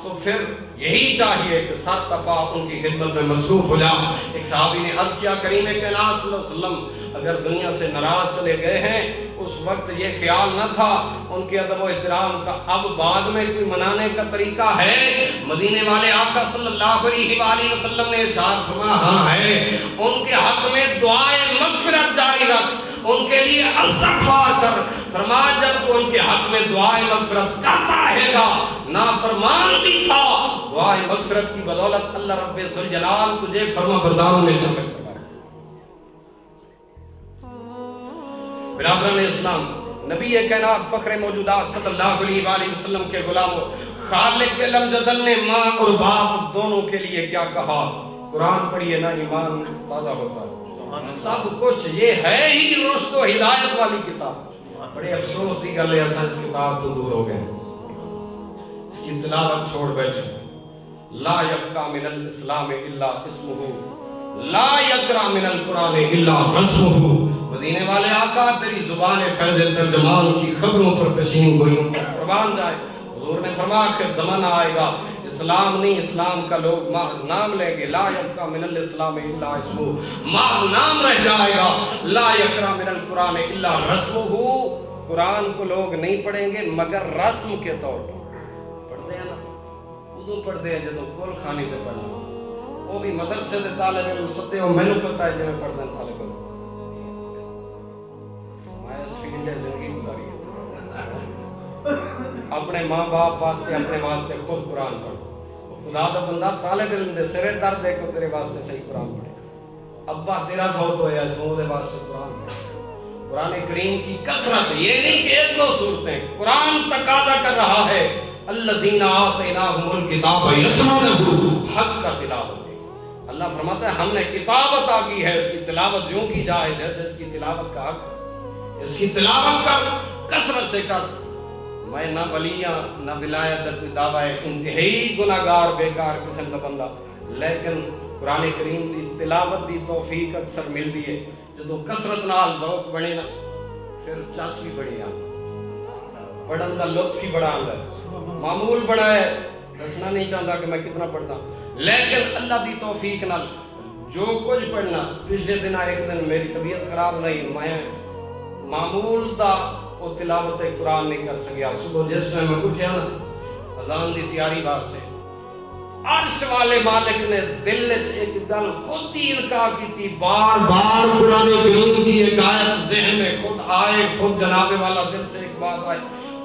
تو پھر یہی چاہیے کہ سر تا پا ان کی خدمت میں مصروف ہو جاؤ. ایک صحابی نے عرض کیا کریم کائنات صلی اللہ علیہ وسلم اگر دنیا سے ناراض چلے گئے ہیں, اس وقت یہ خیال نہ تھا ان کے ادب و احترام کا, اب بعد میں کوئی منانے کا طریقہ ہے؟ مدینے والے آقا صلی اللہ علیہ وآلہ وسلم نے ارشاد فرمایا ہاں ہے. ان کے حق میں دعائیں مغفرت جاری رکھ, ان کے لیے استغفار کر. فرمایا جب تو ان کے حق میں دعائیں مغفرت کرتا رہے گا, نافرمان بھی تھا, دعائیں مغفرت کی بدولت اللہ رب ذوالجلال تجھے فرما برداروں میں شامل فرمائے. برادران اسلام, نبی کائنات فخر موجودات صلی اللہ علیہ وآلہ وسلم کے غلاموں, خالق لم یزل نے ماں اور باپ دونوں کے لیے کیا کہا. قرآن پڑھیے نا ایمان تازہ ہوتا ہے. سب کچھ یہ ہے ہی رشد و ہدایت والی کتاب. بڑے افسوس کی گل ہے اس کتاب تو دور ہو گئے, اس کی تلاوت چھوڑ بیٹھے. لا یبقى من الاسلام الا اسمہ, لا یقرأ من القرآن الا رسمہ. مدینے والے آقا تیری زبان فیض ترجمان کی خبروں پر پیشین گوئیوں پر قربان جائے. حضور نے فرمایا آخر زمانہ آئے گا اسلام نہیں, اسلام کا لوگ محض نام لیں گے. لا یبقى من الاسلام الا اسمہ, محض نام رہ جائے گا. لا یقرأ من القرآن الا رسمہ, قرآن کو لوگ نہیں پڑھیں گے مگر رسم کے طور پر. پڑھتے ہیں نا, اردو پڑھتے ہیں جدو کول خانی پہ پڑھنا, وہ بھی مدرسے دے طالب علم ستے ہو, میں نے پتا ہے جنہیں پڑھتے ہیں طالب علم. میں اس فیلڈ میں زندگی گزاری ہے. اپنے ماں باپ واسطے اپنے واسطے خود قرآن پڑھ. خدا دا بندہ طالب علم دے سرے درد دے کو تیرے واسطے صحیح قرآن پڑھے. ابا تیرا فوت ہویا تو دے واسطے قرآن پڑھ. قرآن کریم کی کثرت, یہ نہیں کہ ایک دو صورتیں, قرآن تقاضا کر رہا ہے الذین آتیناہم الکتاب یتلونہ حق تلاوت. اللہ فرماتا ہے ہم نے کتاب عطا کی ہے, اس کی تلاوت یوں کی جائے جیسے اس کی تلاوت کا حق. اس کی تلاوت کر, کثرت سے کر. میں نہ ولیاں نہ ولایت دا کوئی دعویٰ ہے, انتہائی گناہگار بیکار قسم کا بندہ, لیکن قرآن کریم دی تلاوت دی توفیق اکثر ملتی ہے جدو کثرت نال ذوق بنے نا پھر چس بھی بڑی آتا پڑھن دا لطف ہی بڑا آتا ہے معمول بڑا ہے دسنا نہیں چاہتا کہ میں کتنا پڑھتا لیکن اللہ دی توفیق نال جو کچھ پڑھنا پچھلے دن ایک دن میری طبیعت خراب نہیں میں معمول دا وہ تلاوت قرآن نہیں کر سکیا صبح جس ٹائم میں اٹھیا نا اذان دی تیاری واسطے عرش والے مالک نے دل وچ ایک گل خود ہی القاء کی تھی بار بار قرآن کریم کی ایک آیت ذہن میں خود آئے خود جناب والا دل سے ایک بات آئے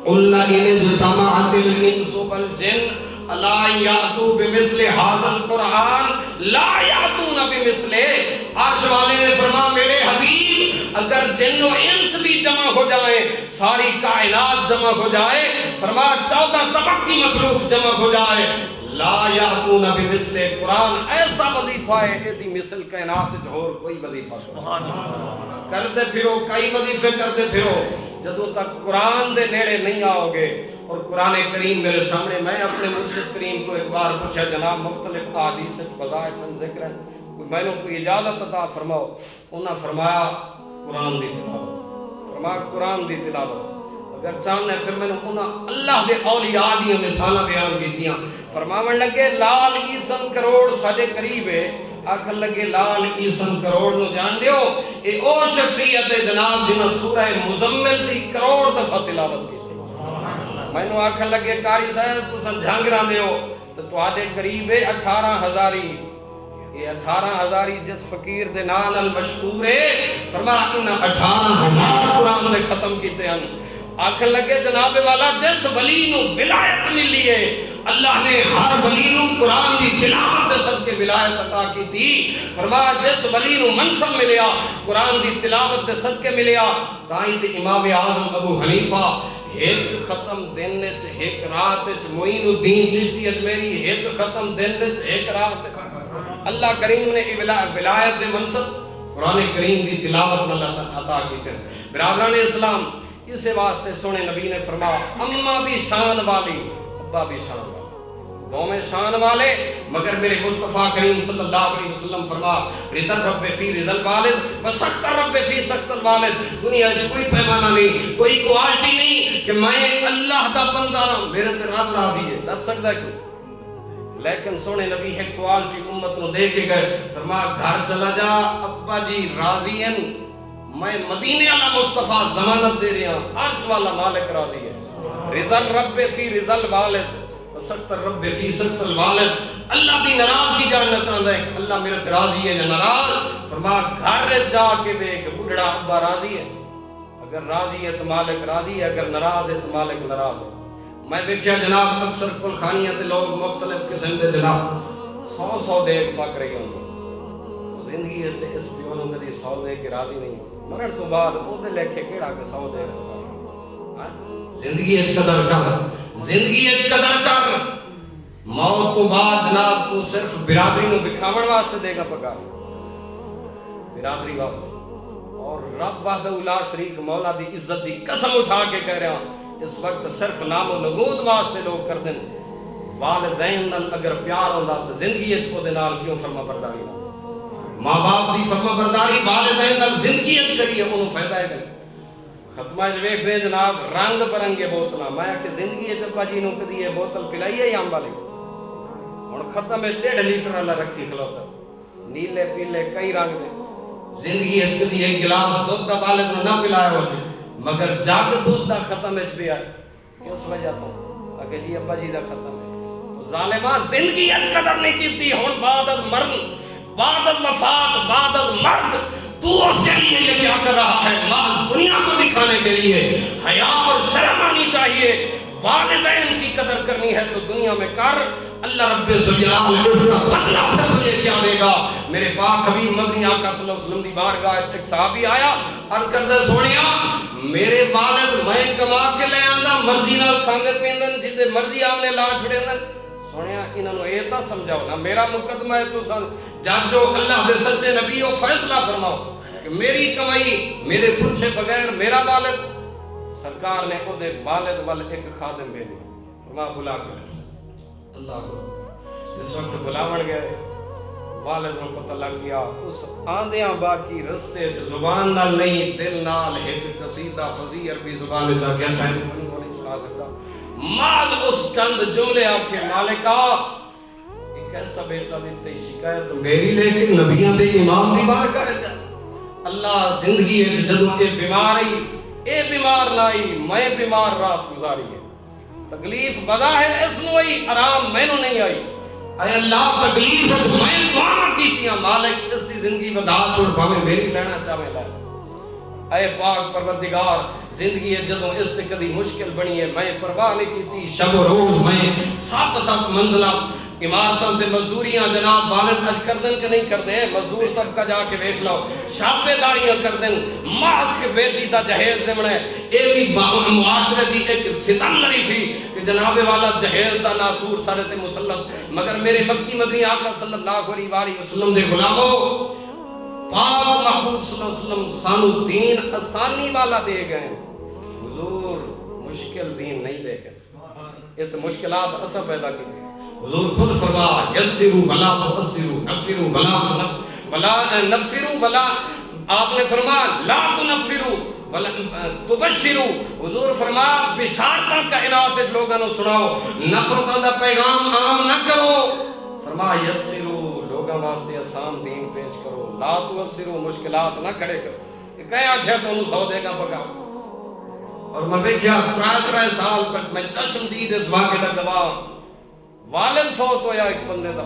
قُلْ إِنِ اجْتَمَعَتِ الْإِنسُ وَالْجِنُّ أَلَا يَأْتُوا بِمِثْلِ هَذَا الْقُرْآنِ لَا يَأْتُونَ بِمِثْلِهِ عرش والے نے فرمایا میرے حبیب اگر جن و انس بھی جمع ہو جائیں ساری کائنات جمع ہو جائے فرمایا 14 طبق کی مخلوق جمع ہو جائے لا یاتون بمثل قرآن ایسا وظیفہ ہے کہ دی مثل کائنات جھور کوئی وظیفہ سبحان اللہ کرتے پھرو کئی وظیفے کرتے پھرو جدوں تک قرآن دے نیڑے نہیں آؤ گے اور قرآن کریم میرے سامنے میں اپنے مرشد کریم تو ایک بار پوچھا جناب مختلف احادیث وظائف ذکر ہے میں نے کوئی اجازت عطا فرماؤ انہاں فرمایا قرآن دی تلاوت فرمایا قرآن دی تلاوت اگر چاہنے پھر میں نے انہاں اللہ دے اولیاء دی مثالاں بیان کیتیاں فرماون لگے لال عیسن کروڑ ساڈے قریب ہے آکھن لگے لال عیسن کروڑ نو جان دیو اے او شخصیت جناب جنہاں سورہ مزمل دی کروڑ دفعہ تلاوت کی میں نے آکھن لگے قاری صاحب تساں جھانگراں دیو تو تواڈے قریب ہے 18,000 یہ 18,000 جس فقیر دے نال المشہور ہے فرمایا ان 18,000 قرآن دے ختم کیتے ہیں آکھن لگے جناب والا جس ولی نو ولایت ملی ہے اللہ نے ہر ولی نو قرآن دی تلاوت دے صدقے ولایت عطا کی تھی فرمایا جس ولی نو منصب ملیا قرآن دی تلاوت دے صدقے ملیا تائیں تے امام اعظم ابو حنیفہ ایک ختم دن وچ ایک رات وچ معین الدین چشتی اجمیری ایک ختم دن وچ ایک رات اللہ کریم نے ولایت دے منصب قرآن کریم دی تلاوت اللہ عطا کیتے ہیں برادران اسلام اسے واسطے سونے نبی نے فرمایا اماں بھی شان والی ابا بھی شان والی دونوں شان والے مگر میرے مصطفیٰ کریم صلی اللہ علیہ وسلم فرمایا رضا رب فی رضا الوالد و سخت رب فی سخت الوالد دنیا وچ کوئی پیمانہ نہیں کوئی کوالٹی نہیں کہ میں اللہ دا بندہ میرے تے رب راضی ہے دس سکتا ہے کوئی لیکن سونے نبی ہے کوالٹی امت نو دے کے گئے فرمایا گھر چلا جا ابا جی راضی ہیں میں مدینے والا مصطفیٰ ضمانت دے رہا ہوں عرش والا مالک راضی ہے رضا رب فی رضا الوالد سخت رب فی سخت الوالد اللہ دی ناراضگی جاننا چاہتا ہے کہ اللہ میرے تے راضی ہے یا ناراض فرمایا گھر جا کے دیکھ بڑھڑا ابا راضی ہے اگر راضی ہے تو مالک راضی ہے اگر ناراض ہے تو مالک ناراض ہے میں دیکھیا جناب اکثر کل خانیاں تے لوگ مختلف قسم دے جناب 100 دیکھ پک رہی ہوں زندگی اس پیونوں کدی 100 دیکھ کے راضی نہیں مرن تو بعد وہ دے لکھے کیڑا کہ 100 دیکھ زندگی اس قدر کر زندگی اس قدر کر موت تو بعد جناب تو صرف برادری نو دکھاون واسطے دے گا پکا برادری واسطے اور رب وحدہ لا شریک مولا دی عزت دی قسم اٹھا کے کہہ رہا اس وقت صرف نام و نمود واسطے لوگ کر دیں والدین نال اگر پیار ہوندا تو زندگی وچ او دے نال کیوں فرما برداری نہ ماں باپ دی فرما برداری والدین نال زندگی وچ کریے اونوں فائدہ ہے ختمہ وچ ویکھدے ہیں جناب رنگ برنگے بوتلاں میں کہ زندگی وچ ابا جی نوں کدی یہ بوتل پلائی ہے ام والی ہن ختم ہے 1.5 لیٹر والا رکھی کھلوتا نیلے پیلے کئی رنگ دے زندگی وچ کدی ایک گلاس دودھ دا والد نوں نہ پلایا ہو سی مگر جگ دودھ دا ختم وچ پیا کس وجہ تو کہ جی ابا جی دا ختم ہے ظالمہ زندگی وچ قدر نہیں کیتی ہن بعد از مرن بعد از وفات بعد از مرد تو اس کے لیے یہ کیا کر رہا ہے محض دنیا کو دکھانے کے لیے حیا اور شرم آنی چاہیے والدین کی قدر کرنی ہے تو دنیا میں کر اللہ رب العزت اس کا بدلہ پھر تجھے کیا دے گا میرے پاک حبیب مدنی آقا صلی اللہ علیہ وسلم دی بارگاہ ایک صحابی آیا عرض کردے سونیا میرے والد میں کما کے لے آندا مرضی نال کھاندے پیندن جدے مرضی آمنے لا چھڑیندن سونیا انہاں نو اے تا سمجھاؤ نا میرا مقدمہ ہے تو ججو اللہ دے سچے نبی او فیصلہ فرماؤ کہ میری کمائی میرے پوچھے بغیر میرا والد سرکار نے او دے والد وال ایک خادم بھیجا فرمایا بلا کر اللہ کو اس وقت بلاون گئے والد کو پتہ لگ گیا اس آندیاں باقی رستے چ زبان نال نہیں دل نال ایک قصیدہ فصیح عربی زبان وچ آ گیا ٹائم کو نہیں سنا سکتا مال اس چند جملے آکھے مالکا ایک ایسا بیٹا دیتے شکایت میری لیکن نبیاں دے امام دی بارگاہ جا اللہ زندگی ہے جدوں اے بیمار آئی اے بیمار لائی میں بیمار رات گزاری ہے تکلیف بظاہر اس نو آئی آرام میں نو نہیں آئی اے اللہ تکلیف میں دعا کیتیاں مالک اس دی زندگی ودا چھوڑ بھاویں میری لینا چاہے لے اے پاک پروردگار زندگی ہے جدوں اس تے کدی مشکل بنی ہے میں پرواہ نہیں کیتی شب و روز میں 7 منزلہ عمارتوں تے مزدوریاں جناب والد اج کردن کہ نہیں کردے مزدور طبقہ جا کے دیکھ لو شاپے داریاں کردن محض کے بیٹی دا جہیز دیونا ہے اے بھی معاشرے دی ایک ستم ظریفی کہ جناب والا جہیز دا ناسور سارے تے مسلط مگر میرے مکی مدنی آقا صلی اللہ علیہ وسلم دے غلاموں پاک محبوب صلی اللہ علیہ وسلم سانو دین آسانی والا دے گئے حضور مشکل دین نہیں دے گئے یہ تو مشکلات اصل پیدا کی تھی حضور خود فرما یسرو ولا تؤثرو نفرو ولا نفرو ولا آپ نے فرما لا تنفرو ولا تبشرو حضور فرما بشارتاں کائنات لوگوں نے سناؤ نفرتاں دا پیغام عام نہ کرو فرما یسرو لوگوں واسطے آسان دین پیش کرو لا تؤثرو مشکلات نہ کھڑے کرو کہ آکھیا تو 100 دے گا پکاؤ اور میں دیکھیا 3 سال تک میں چشم دید اس واقعے دا گواہ والد فوت ہویا ایک بندے دا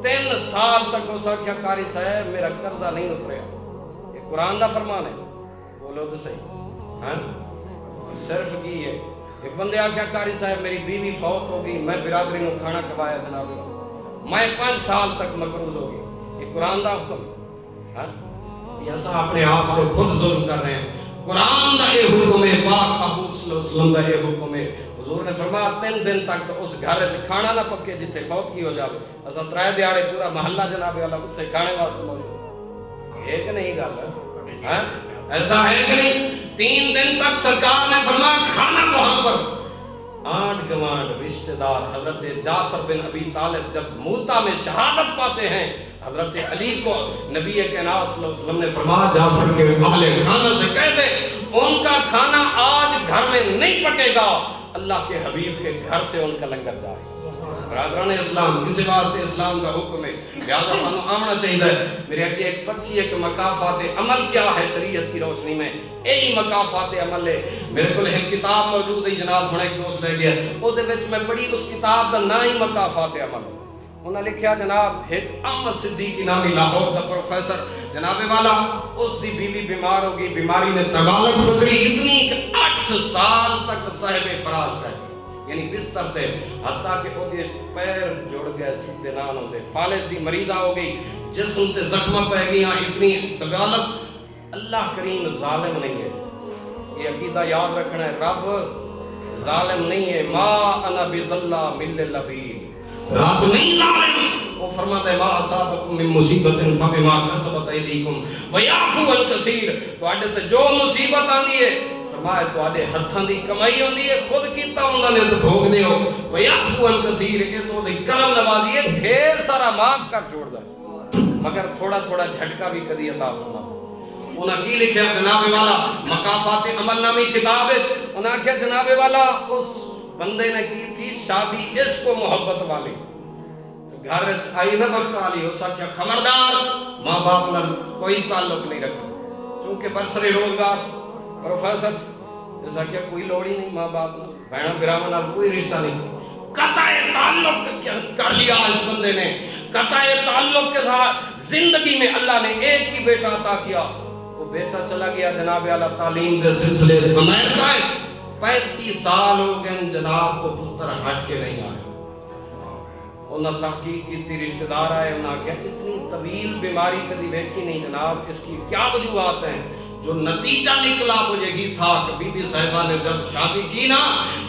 3 سال تک اس آکھیا قاری صاحب میرا قرضہ نہیں اتریا یہ قرآن دا فرمان ہے بولو تو صحیح ہاں صرف کی ہے ایک بندے آکھیا قاری صاحب میری بیوی فوت ہو گئی میں برادری نو کھانا کھوایا جناب میں 5 سال تک مقروض ہو گئی یہ قرآن دا حکم ہاں یہ ایسا اپنے آپ کو خود ظلم کر رہے ہیں قرآن دا یہ حکم ہے پاک محبوب صلی اللہ علیہ وسلم دا یہ حکم ہے حضور نے فرمایا 3 دن تک تو اس گھر وچ کھانا نہ پکے جتھے فوت کی ہو جاوے اساں 3 دیہاڑے پورا محلہ جناب والا اتھے کھانے واسطے موجود ہے کہ نہیں گل ہے ایسا ہے کہ نہیں 3 دن تک سرکار نے فرمایا کھانا وہاں پر آنڈ گوانڈ رشتہ دار حضرت جعفر بن ابی طالب جب موتا میں شہادت پاتے ہیں حضرت علی کو نبی کائنات صلی اللہ علیہ وسلم نے فرمایا جعفر کے اہل خانہ سے کہہ دے ان کا کھانا آج گھر میں نہیں پکے گا اللہ کے حبیب کے گھر سے ان کا لنگر جائے برادران اسلام کسی واسطے اسلام کا حکم ہے لہذا سانو آمنا چاہیے میرے اگے ایک پرچی ایک مقافات عمل کیا ہے شریعت کی روشنی میں یہی مقافات عمل ہے میرے کو ایک کتاب موجود ہے جناب ہن ایک دوست لے گیا او دے وچ میں پڑھی اس کتاب دا نام ہی مقافات عمل انہوں نے لکھیا جناب ایک احمد صدیقی نامی لاہور دا پروفیسر جناب والا اس دی بیوی بیمار ہو گئی بیماری نے تغالب پکڑی اتنی کہ 8 سال تک صاحب فراش رہے یعنی بستر تے حتیٰ کہ وہ دے پیر جڑ گئے سیدھے نہ ہوندے فالج دی مریضہ ہو گئی جسم تے زخمہ پہ گیا اتنی تغالب اللہ کریم ظالم نہیں ہے یہ عقیدہ یاد رکھنا ہے رب ظالم نہیں ہے ما انا بظلہ مل لبید رب نہیں ظالم وہ فرماتا ہے ما اصابکم من مصیبت فبما کسبت ایدیکم ویعفو عن کثیر تو اڈے تے جو مصیبت آندی ہے فرمایا تو آدھے ہتھاں دی کمائی ہوندی ہے خود کیتا ہوندا نے تو بھوگ دیو ویعفو عن کثیر یہ تو دے کرم نوازی ہے ڈھیر سارا معاف کر چھوڑ دا مگر تھوڑا تھوڑا جھٹکا بھی کدی عطا فرما انہاں کی لکھیا جناب والا مقافات عمل نامی کتاب ہے انہاں کہا جناب والا اس بندے نے کی تھی شادی عشق و محبت والی گھر آئی نہ بخت آلی اس آکھیا خبردار ماں باپ نال کوئی تعلق نہیں رکھا چونکہ برسر روزگار پروفیسر اس آکھیا کوئی لوڑی نہیں ماں باپ نال بہنا برامن نال کوئی رشتہ نہیں قطع تعلق کر لیا اس بندے نے قطع تعلق کے ساتھ زندگی میں اللہ نے ایک ہی بیٹا عطا کیا وہ بیٹا چلا گیا جناب اعلیٰ تعلیم دے سلسلے امریکہ 35 سال ہو گئے جناب کو پتر ہٹ کے نہیں آئے انہاں تحقیق کی تھی رشتہ دار آئے انہاں کہا اتنی طویل بیماری کدی دیکھی نہیں جناب اس کی کیا وجوہات ہیں جو نتیجہ نکلا وہ یہی تھا کہ بی بی صاحبہ نے جب شادی کی نا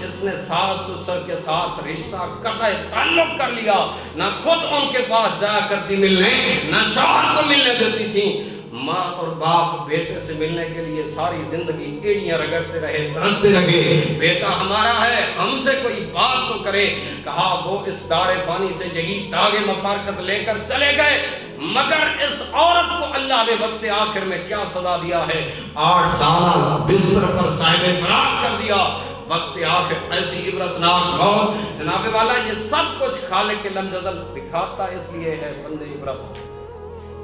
اس نے ساس سسر کے ساتھ رشتہ قطع تعلق کر لیا نہ خود ان کے پاس جایا کرتی ملنے نہ شوہر کو ملنے دیتی تھی ماں اور باپ بیٹے سے ملنے کے لیے ساری زندگی ایڑیاں رگڑتے رہے ترستے لگے بیٹا ہمارا ہے ہم سے کوئی بات تو کرے کہا وہ اس دار فانی سے یہی داغ مفارقت لے کر چلے گئے مگر اس عورت کو اللہ نے وقت آخر میں کیا سزا دیا ہے؟ 8 سال بستر پر صاحب فراش کر دیا، وقت آخر ایسی عبرتناک موت۔ جناب والا یہ سب کچھ خالق لم یزل دکھاتا اس لیے ہے بندے عبرت۔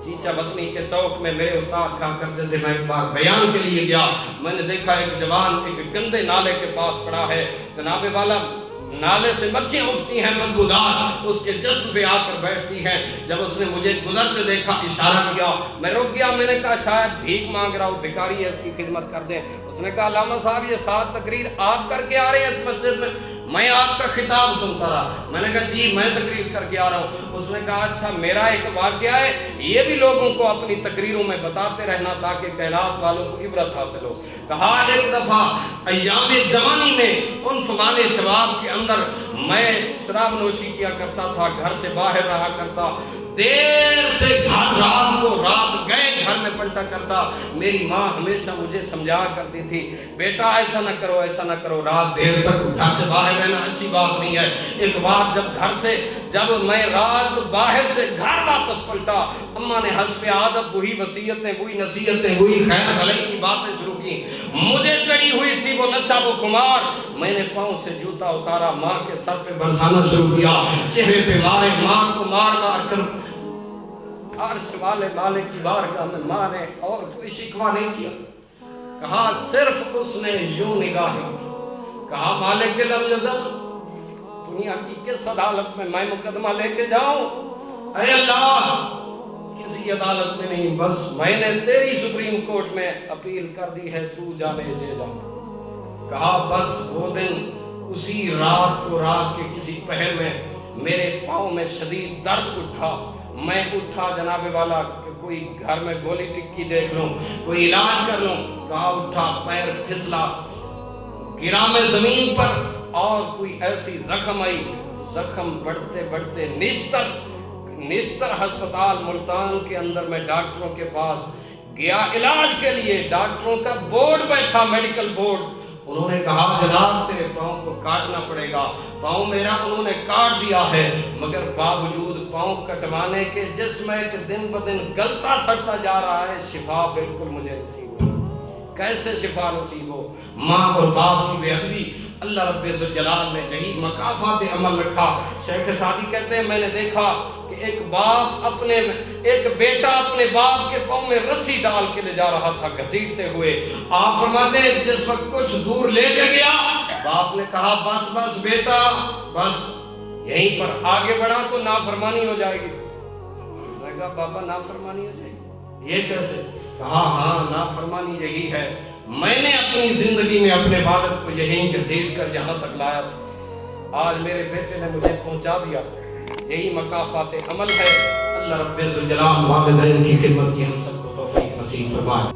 چیچا وطنی کے چوک میں میرے استاد کہا کرتے تھے، میں ایک بار بیان کے لیے گیا، میں نے دیکھا ایک جوان ایک گندے نالے کے پاس پڑا ہے، جناب والا نالے سے مکھیاں اٹھتی ہیں بدبودار، اس کے جسم پہ آ کر بیٹھتی ہیں۔ جب اس نے مجھے گزرتے دیکھا اشارہ کیا، میں رک گیا، میں نے کہا شاید بھیک مانگ رہا ہوں، بھکاری ہے، اس کی خدمت کر دیں۔ اس نے کہا علامہ صاحب یہ 7 تقریر آپ کر کے آ رہے ہیں اس مسجد میں آپ کا خطاب سنتا رہا۔ میں نے کہا جی میں تقریر کر کے آ رہا ہوں۔ اس نے کہا اچھا میرا ایک واقعہ ہے، یہ بھی لوگوں کو اپنی تقریروں میں بتاتے رہنا تاکہ کائنات والوں کو عبرت حاصل ہو۔ کہا ایک دفعہ ایام جوانی میں ان فوان شباب کے اندر میں شراب نوشی کیا کرتا تھا، گھر سے باہر رہا کرتا، دیر سے گھر رات گئے گھر میں پلٹا کرتا۔ میری ماں ہمیشہ مجھے سمجھا کرتی تھی بیٹا ایسا نہ کرو ایسا نہ کرو، رات دیر تک گھر سے باہر رہنا اچھی بات نہیں ہے۔ ایک بار جب میں رات باہر سے گھر واپس پلٹا، اماں نے حسب عادت وہی وصیتیں وہی نصیحتیں وہی خیر بھلائی کی باتیں شروع کی۔ مجھے چڑھی ہوئی تھی وہ نشہ و خمار، میں نے پاؤں سے جوتا اتارا، ماں کے سر پہ برسانا شروع کیا، چہرے پہ مارے، ماں کو مار مار کر عرش والے مالک کی بارگاہ میں ماں نے اور کوئی شکوہ نہیں کیا۔ کہا صرف اس نے یوں نگاہیں، کہا مالک لم یزل دنیا کی کس عدالت میں مقدمہ لے کے جاؤں؟ اے اللہ کسی عدالت میں نہیں، بس میں نے تیری سپریم کورٹ میں اپیل کر دی ہے، تو جانے سے جا۔ کہا بس وہ دن اسی رات کے کسی پہر میں میرے پاؤں میں شدید درد اٹھا، میں اٹھا جناب والا کہ کوئی گھر میں گولی ٹکی دیکھ لوں، کوئی علاج کر لوں۔ کہا اٹھا، پیر پھسلا، گرا میں زمین پر اور کوئی ایسی زخم آئی، زخم بڑھتے بڑھتے نستر ہسپتال ملتان کے اندر میں ڈاکٹروں کے پاس گیا علاج کے لیے۔ ڈاکٹروں کا بورڈ بیٹھا، میڈیکل بورڈ، انہوں نے کہا جناب تیرے پاؤں کو کاٹنا پڑے گا۔ پاؤں میرا انہوں نے کاٹ دیا ہے، مگر باوجود پاؤں کٹوانے کے جسم ایک دن بدن گلتا سڑتا جا رہا ہے، شفا بالکل مجھے نصیب ہو۔ کیسے شفا نصیب ہو؟ ماں اور باپ کی بے ادبی۔ اللہ رب ذوالجلال نے یہی مکافات عمل رکھا۔ شیخ سعدی کہتے ہیں میں نے دیکھا کہ ایک بیٹا اپنے باپ کے پاؤں میں رسی ڈال کے لے جا رہا تھا گھسیٹتے ہوئے۔ آپ فرماتے ہیں جس وقت کچھ دور لے کے گیا، باپ نے کہا بس بیٹا بس، یہیں پر آگے بڑھا تو نافرمانی ہو جائے گی۔ اس نے کہا بابا نافرمانی ہو جائے گی، یہ کیسے؟ کہا ہاں نافرمانی یہی ہے، میں نے اپنی زندگی میں اپنے والد کو یہیں گھسیٹ کر یہاں تک لایا، آج میرے بیٹے نے مجھے پہنچا دیا۔ یہی مکافات عمل ہے۔ اللہ رب ذوالجلال والدین کی خدمت کی ہم سب کو توفیق نصیب فرمائے۔